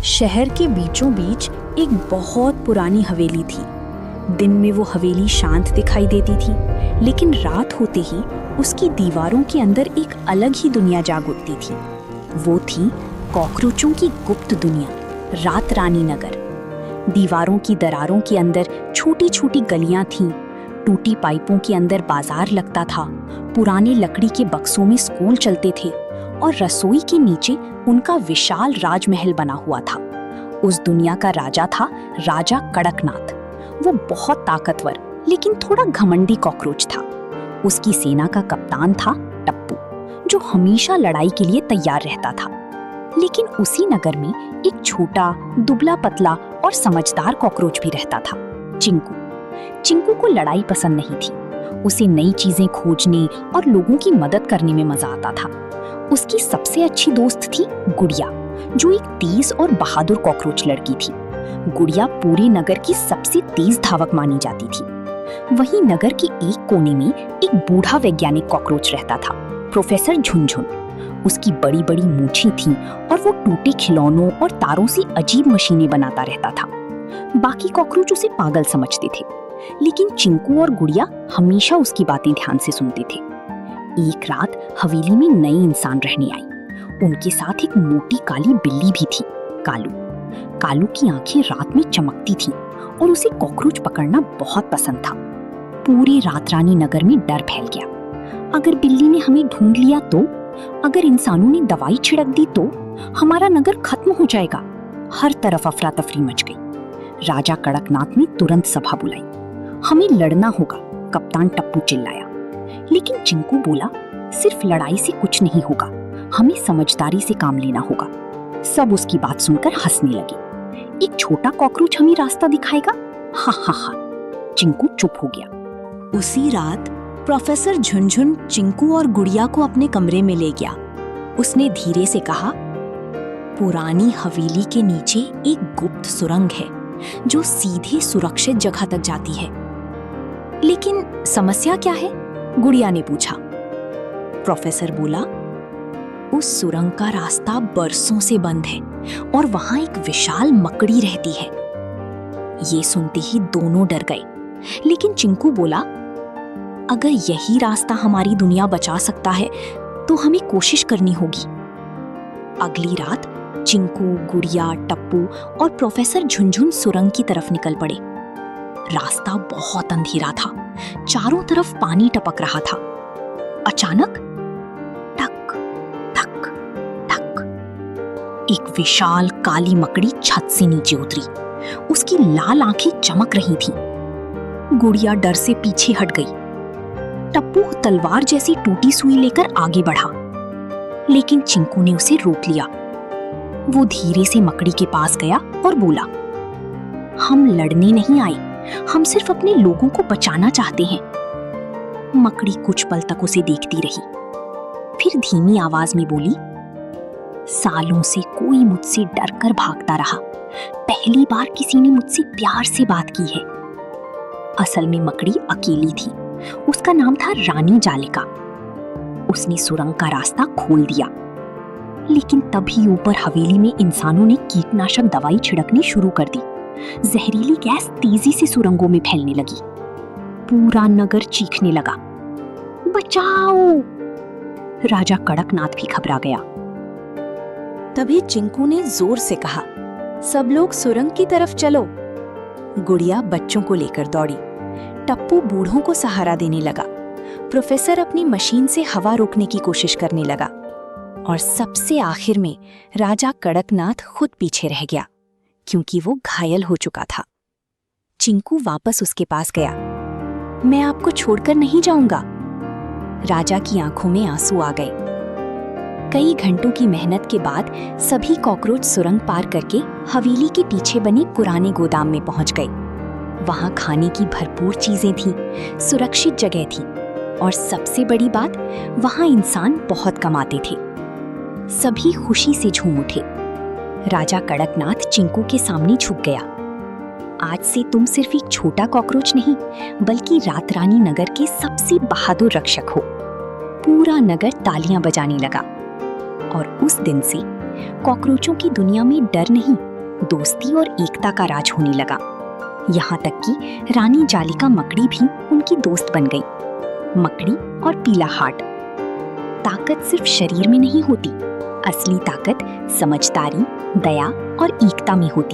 शहर के बीचों बीच एक बहुत पुरानी हवेली थी। दिन में वो हवेली शांत दिखाई देती थी, लेकिन रात होते ही उसकी दीवारों के अंदर एक अलग ही दुनिया जाग उठती थी। वो थी कॉकरोचों की गुप्त दुनिया, रात रानी नगर। दीवारों की दरारों के अंदर छोटी छोटी गलियां थीं, टूटी पाइपों के अंदर बाजार लगता था, पुराने लकड़ी के बक्सों में स्कूल चलते थे और रसोई के नीचे उनका विशाल राजमहल बना हुआ था। उस दुनिया का राजा था राजा कड़कनाथ। वो बहुत ताकतवर लेकिन थोड़ा घमंडी कॉकरोच था। उसकी सेना का कप्तान था टप्पू, जो हमेशा लड़ाई के लिए तैयार रहता था। लेकिन उसी नगर में एक छोटा, दुबला पतला और समझदार कॉकरोच भी रहता था, चिंकू। चिंकू को लड़ाई पसंद नहीं थी। उसे नई चीजें खोजने और लोगों की मदद करने में मजा आता था। उसकी सबसे अच्छी दोस्त थी गुड़िया, जो एक तेज और बहादुर कॉकरोच लड़की थी। गुड़िया पूरे नगर की सबसे तेज धावक मानी जाती थी। वहीं नगर के एक कोने में एक बूढ़ा वैज्ञानिक कॉकरोच रहता था, प्रोफेसर झुनझुन। उसकी बड़ी बड़ी मूंछें थीं और वो टूटे खिलौनों और तारों से अजीब मशीनें बनाता रहता था। बाकी कॉकरोच उसे पागल समझते थे, लेकिन चिंकू और गुड़िया हमेशा उसकी बातें ध्यान से सुनते थे। एक रात हवेली में नए इंसान रहने आई। उनके साथ एक मोटी काली बिल्ली भी थी, कालू। कालू की आंखें रात में चमकती थीं और उसे कॉकरोच पकड़ना बहुत पसंद था। पूरे रात रानी नगर में डर फैल गया। अगर बिल्ली ने हमें ढूंढ लिया तो, अगर इंसानों ने दवाई छिड़क दी तो हमारा नगर खत्म हो जाएगा। हर तरफ अफरा तफरी मच गई। राजा कड़कनाथ ने तुरंत सभा बुलाई। हमें लड़ना होगा, कप्तान टप्पू चिल्लाया। लेकिन चिंकू बोला, सिर्फ लड़ाई से कुछ नहीं होगा, हमें समझदारी से काम लेना होगा। सब उसकी बात सुनकर हंसने लगे। एक छोटा कॉकरोच हमें रास्ता दिखाएगा। हा हा हा। चिंकू चुप हो गया। उसी रात प्रोफेसर झुनझुन चिंकू और गुड़िया को अपने कमरे में ले गया। उसने धीरे से कहा, पुरानी हवेली के नीचे एक गुप्त सुरंग है जो सीधे सुरक्षित जगह तक जाती है। लेकिन समस्या क्या है? गुड़िया ने पूछा। प्रोफेसर बोला, उस सुरंग का रास्ता बरसों से बंद है और वहां एक विशाल मकड़ी रहती है। ये सुनते ही दोनों डर गए, लेकिन चिंकू बोला, अगर यही रास्ता हमारी दुनिया बचा सकता है तो हमें कोशिश करनी होगी। अगली रात चिंकू, गुड़िया, टप्पू और प्रोफेसर झुनझुन सुरंग की तरफ निकल पड़े। रास्ता बहुत अंधेरा था, चारों तरफ पानी टपक रहा था। अचानक टक टक टक, एक विशाल काली मकड़ी छत से नीचे उतरी। उसकी लाल आंखें चमक रही थीं। गुड़िया डर से पीछे हट गई। टप्पू तलवार जैसी टूटी सुई लेकर आगे बढ़ा, लेकिन चिंकू ने उसे रोक लिया। वो धीरे से मकड़ी के पास गया और बोला, हम लड़ने नहीं आए, हम सिर्फ अपने लोगों को बचाना चाहते हैं। मकड़ी कुछ पल तक उसे देखती रही, फिर धीमी आवाज में बोली, सालों से कोई मुझसे डरकर भागता रहा, पहली बार किसी ने मुझसे प्यार से बात की है। असल में मकड़ी अकेली थी। उसका नाम था रानी जालिका। उसने सुरंग का रास्ता खोल दिया, लेकिन तभी ऊपर हवेली में इंसानों ने कीटनाशक दवाई छिड़कनी शुरू कर दी। जहरीली गैस तेजी से सुरंगों में फैलने लगी। पूरा नगर चीखने लगा, बचाओ! राजा कड़कनाथ भी घबरा गया। तभी चिंकू ने जोर से कहा, सब लोग सुरंग की तरफ चलो। गुड़िया बच्चों को लेकर दौड़ी। टप्पू बूढ़ों को सहारा देने लगा। प्रोफेसर अपनी मशीन से हवा रोकने की कोशिश करने लगा। और सबसे आखिर में राजा कड़कनाथ खुद पीछे रह गया, क्योंकि वो घायल हो चुका था। चिंकू वापस उसके पास गया। मैं आपको छोड़कर नहीं जाऊंगा। राजा की आंखों में आंसू आ गए। कई घंटों की मेहनत के बाद सभी कॉकरोच सुरंग पार करके हवेली के पीछे बने पुराने गोदाम में पहुंच गए। वहां खाने की भरपूर चीजें थीं, सुरक्षित जगह थी और सबसे बड़ी बात, वहां इंसान बहुत कम आते थे। सभी खुशी से झूम उठे। राजा कड़कनाथ चिंकू के सामने झुक गया। आज से तुम सिर्फ एक छोटा कॉकरोच नहीं, बल्कि रात रानी नगर के सबसे बहादुर रक्षक हो। पूरा नगर तालियां बजाने लगा और उस दिन से कॉकरोचों की दुनिया में डर नहीं दोस्ती और एकता का राज होने लगा। यहाँ तक कि रानी जालिका मकड़ी भी उनकी दोस्त बन गई। मकड़ी और पीला हार्ट। ताकत सिर्फ शरीर में नहीं होती, असली ताकत समझदारी, दया और एकता में होती